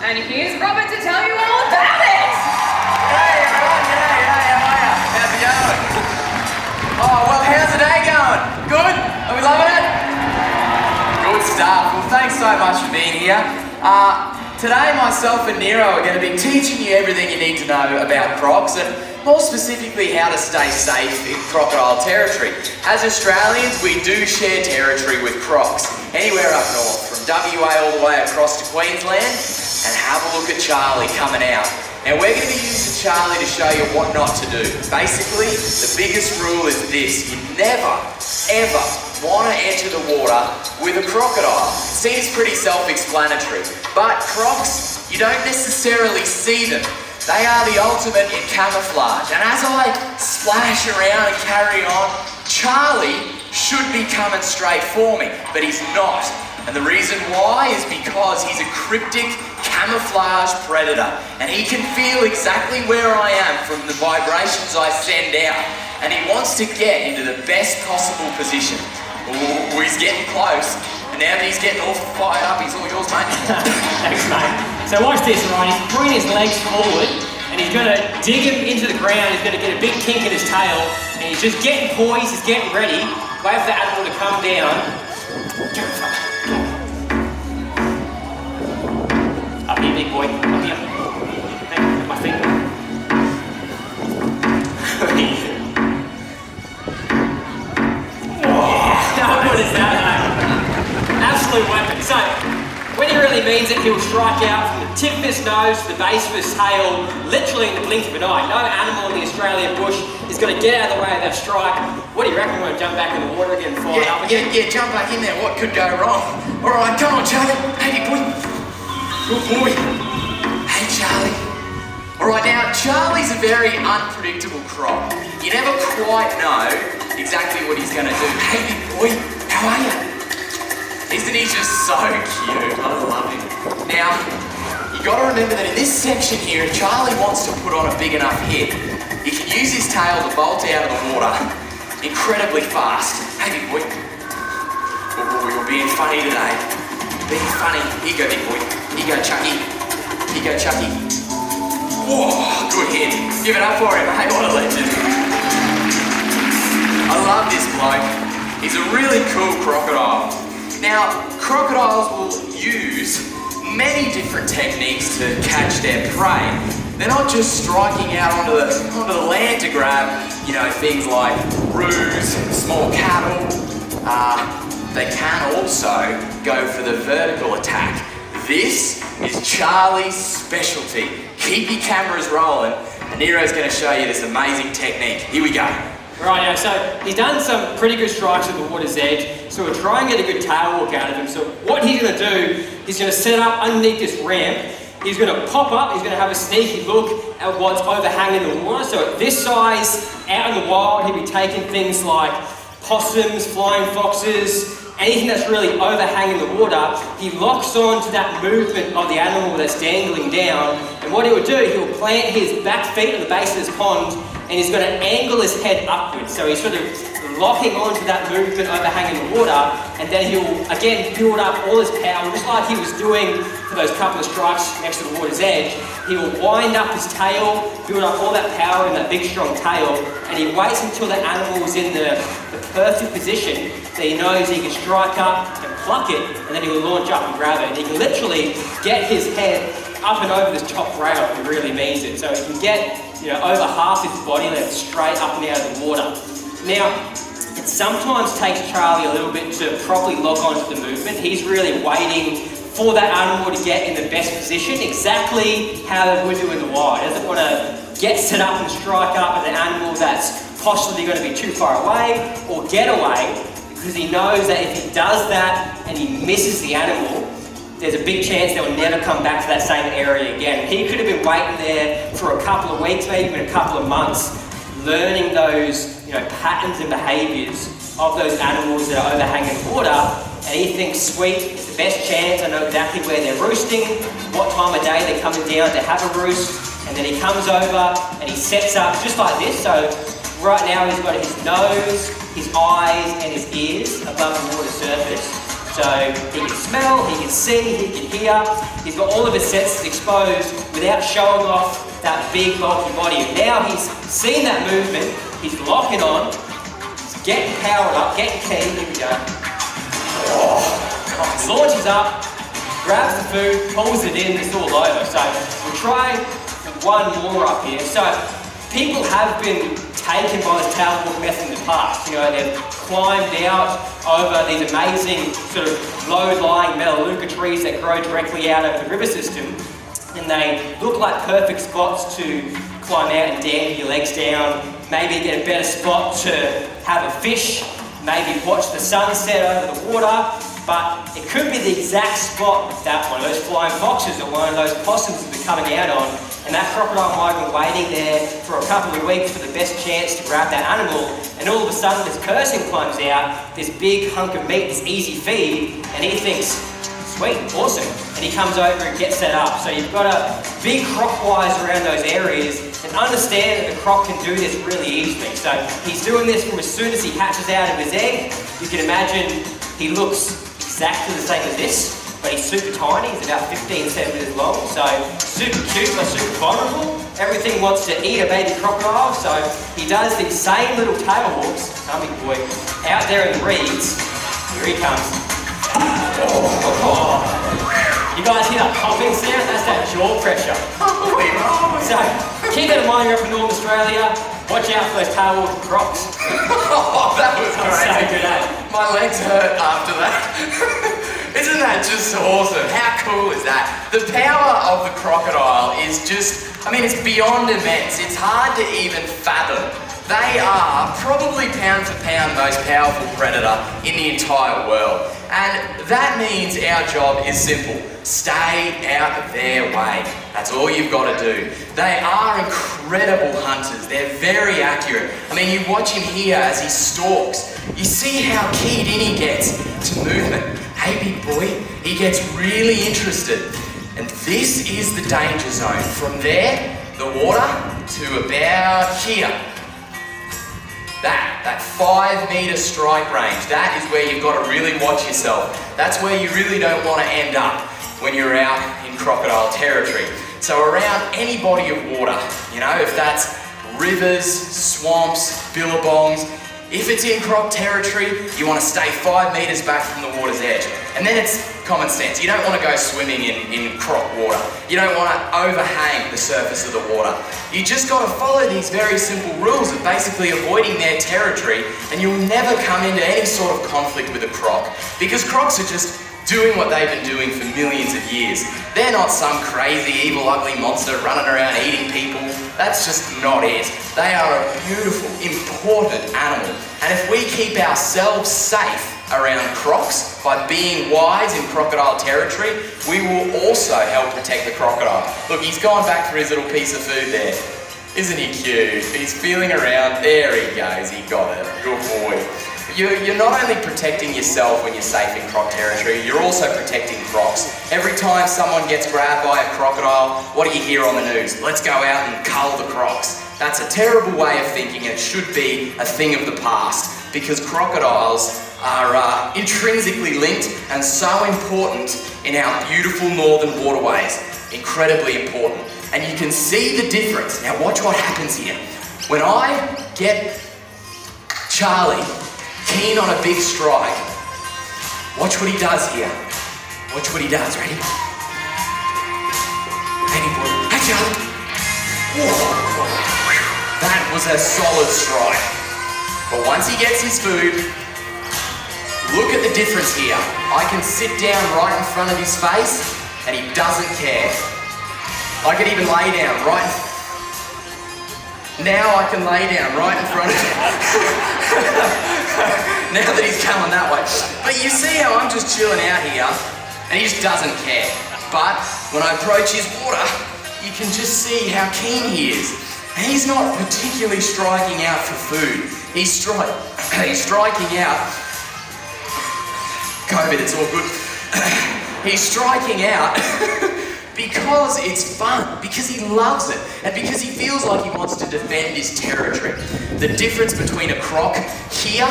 And here's Robert to tell you all about it! Hey everyone, g'day, how are ya? How's it going? Oh, well, how's the day going? Good? Are we loving it? Good stuff. Well, thanks so much for being here. Today, myself and Nero are going to be teaching you everything you need to know about crocs, and more specifically how to stay safe in crocodile territory. As Australians, we do share territory with crocs, anywhere up north, from WA all the way across to Queensland. And have a look at Charlie coming out. Now we're going to be using Charlie to show you what not to do. Basically, the biggest rule is this: you never, ever want to enter the water with a crocodile. It seems pretty self-explanatory, but crocs, you don't necessarily see them. They are the ultimate in camouflage. And as I splash around and carry on, Charlie should be coming straight for me, but he's not. And the reason why is because he's a cryptic camouflage predator, and he can feel exactly where I am from the vibrations I send out, and he wants to get into the best possible position. Ooh, he's getting close, and now that he's getting all fired up, he's all yours, mate. Thanks, mate. So watch this, right? He's putting his legs forward, and he's going to dig him into the ground. He's going to get a big kink in his tail, and he's just getting poised, he's getting ready. Wait for the animal to come down. Up here, big boy. Up here. Hey, my finger. How good is that, mate? Absolute weapon. So, when he really means it, he'll strike out from the tip of his nose to the base of his tail, literally in the blink of an eye. No animal in the Australian bush is going to get out of the way of that strike. What do you reckon? We're going to jump back in the water again and fly up again? Yeah, jump back in there. What could go wrong? All right, come on, Charlie. Hey, boy. Good boy. Hey, Charlie. All right, now, Charlie's a very unpredictable croc. You never quite know exactly what he's going to do. Hey, big boy, how are you? Isn't he just so cute? I love him. Now, you got to remember that in this section here, if Charlie wants to put on a big enough hit, he can use his tail to bolt out of the water incredibly fast. Hey, big boy. Oh, you're being funny today. Being funny. Here you go, big boy. Here you go, Chucky. Here you go, Chucky. Whoa, good hit. Give it up for him. Hey, what a legend. I love this bloke. He's a really cool crocodile. Now, crocodiles will use many different techniques to catch their prey. They're not just striking out onto the land to grab, things like roos, small cattle. They can also go for the vertical attack. This is Charlie's specialty. Keep your cameras rolling, and Nero's going to show you this amazing technique. Here we go. Right, now, so he's done some pretty good strikes at the water's edge, so we'll try and get a good tail walk out of him. So what he's going to do, he's going to set up underneath this ramp. He's going to pop up, he's going to have a sneaky look at what's overhanging the water. So at this size, out in the wild, he'll be taking things like possums, flying foxes, anything that's really overhanging the water. He locks on to that movement of the animal that's dangling down, and what he will do, he'll plant his back feet at the base of this pond, and he's going to angle his head upwards. So he's sort of locking onto that movement overhanging the water, and then he'll again build up all his power, just like he was doing for those couple of strikes next to the water's edge. He will wind up his tail, build up all that power in that big strong tail, and he waits until the animal is in the perfect position that he knows he can strike up and pluck it, and then he will launch up and grab it. And he can literally get his head up and over this top rail if he really means it. So he can get over half his body length straight up and out of the water. Now, it sometimes takes Charlie a little bit to properly lock onto the movement. He's really waiting for that animal to get in the best position, exactly how they would do in the wild. He doesn't want to get set up and strike up at an animal that's possibly going to be too far away or get away, because he knows that if he does that and he misses the animal, there's a big chance they'll never come back to that same area again. He could have been waiting there for a couple of weeks, maybe even a couple of months, learning those patterns and behaviours of those animals that are overhanging water, and he thinks, sweet, it's the best chance, I know exactly where they're roosting, what time of day they're coming down to have a roost, and then he comes over and he sets up just like this. So right now he's got his nose, his eyes and his ears above the water surface. So he can smell, he can see, he can hear. He's got all of his senses exposed without showing off that big bulky body. And now he's seen that movement, he's locking on, he's getting powered up, getting keen. Here we go. Launches up, grabs the food, pulls it in, it's all over. So we'll try one more up here. So people have been taken by this towel walk method in the past. You know, they've climbed out over these amazing sort of low-lying melaleuca trees that grow directly out of the river system, and they look like perfect spots to climb out and dampen your legs down, maybe get a better spot to have a fish, maybe watch the sunset over the water, but it could be the exact spot that one of those flying foxes or one of those possums has been coming out on, and that crocodile might have been waiting there for a couple of weeks for the best chance to grab that animal, and all of a sudden this person climbs out, this big hunk of meat, this easy feed, and he thinks, sweet, awesome, and he comes over and gets set up. So you've got to be croc-wise around those areas and understand that the croc can do this really easily. So he's doing this from as soon as he hatches out of his egg. You can imagine he looks exactly the same as this, but he's super tiny, he's about 15 centimeters long, so super cute but super vulnerable. Everything wants to eat a baby crocodile, so he does these same little tail walks, big boy, out there in the reeds. Here he comes. Oh. You guys hear that popping sound? That's that jaw pressure. So keep that in mind, you're up in Northern Australia. Watch out for those tail walking crocs. Oh, that was crazy. So good, eh? My legs hurt after that. Isn't that just awesome? How cool is that? The power of the crocodile is just, I mean, it's beyond immense. It's hard to even fathom. They are probably pound for pound the most powerful predator in the entire world. And that means our job is simple. Stay out of their way. That's all you've got to do. They are incredible hunters. They're very accurate. I mean, you watch him here as he stalks. You see how keyed in he gets to movement. Hey, big boy, he gets really interested. And this is the danger zone. From there, the water, to about here. That 5 meter strike range, that is where you've got to really watch yourself. That's where you really don't want to end up when you're out in crocodile territory. So around any body of water, you know, if that's rivers, swamps, billabongs, if it's in croc territory, you want to stay 5 meters back from the water's edge. And then it's common sense. You don't want to go swimming in croc water. You don't want to overhang the surface of the water. You just got to follow these very simple rules of basically avoiding their territory, and you'll never come into any sort of conflict with a croc, because crocs are just doing what they've been doing for millions of years. They're not some crazy, evil, ugly monster running around eating people. That's just not it. They are a beautiful, important animal. And if we keep ourselves safe around crocs by being wise in crocodile territory, we will also help protect the crocodile. Look, he's gone back for his little piece of food there. Isn't he cute? He's feeling around. There he goes. He got it. Good boy. You're not only protecting yourself when you're safe in croc territory, you're also protecting crocs. Every time someone gets grabbed by a crocodile, what do you hear on the news? Let's go out and cull the crocs. That's a terrible way of thinking, and it should be a thing of the past, because crocodiles are intrinsically linked and so important in our beautiful northern waterways. Incredibly important. And you can see the difference. Now watch what happens here. When I get Charlie keen on a big strike, watch what he does here. Watch what he does. Ready? Hey, boy. Hey, Charlie. Whoa. That was a solid strike. But once he gets his food, look at the difference here. I can sit down right in front of his face and he doesn't care. I could even lay down right now I can lay down right in front of him. Now that he's coming that way. But you see how I'm just chilling out here and he just doesn't care. But when I approach his water, you can just see how keen he is. And he's not particularly striking out for food. He's striking out. COVID, it's all good. He's striking out because it's fun, because he loves it, and because he feels like he wants to defend his territory. The difference between a croc here,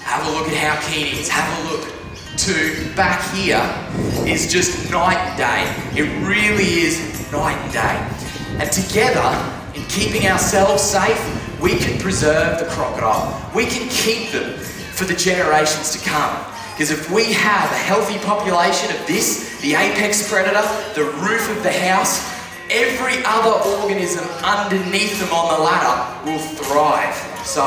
have a look at how keen he is, have a look, to back here is just night and day. It really is night and day. And together, in keeping ourselves safe, we can preserve the crocodile. We can keep them for the generations to come. Because if we have a healthy population of this, the apex predator, the roof of the house, every other organism underneath them on the ladder will thrive. So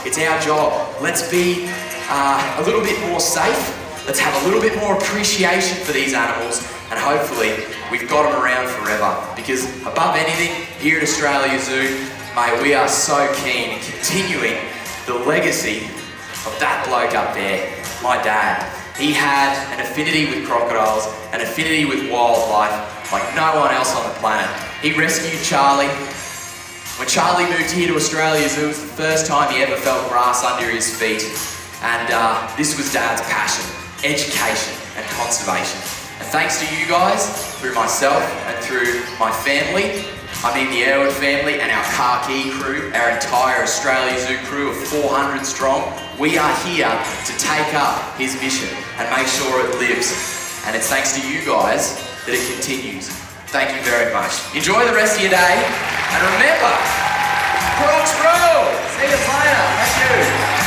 it's our job. Let's be a little bit more safe. Let's have a little bit more appreciation for these animals, and hopefully we've got them around forever. Because above anything, here at Australia Zoo, mate, we are so keen in continuing the legacy of that bloke up there, my dad. He had an affinity with crocodiles, an affinity with wildlife like no one else on the planet. He rescued Charlie. When Charlie moved here to Australia Zoo, it was the first time he ever felt grass under his feet. And this was Dad's passion, education and conservation. And thanks to you guys, through myself and through my family, I mean the Airwood family and our Karki crew, our entire Australia Zoo crew of 400 strong, we are here to take up his mission and make sure it lives. And it's thanks to you guys that it continues. Thank you very much. Enjoy the rest of your day, and remember, Crocs rule! See you later. Thank you.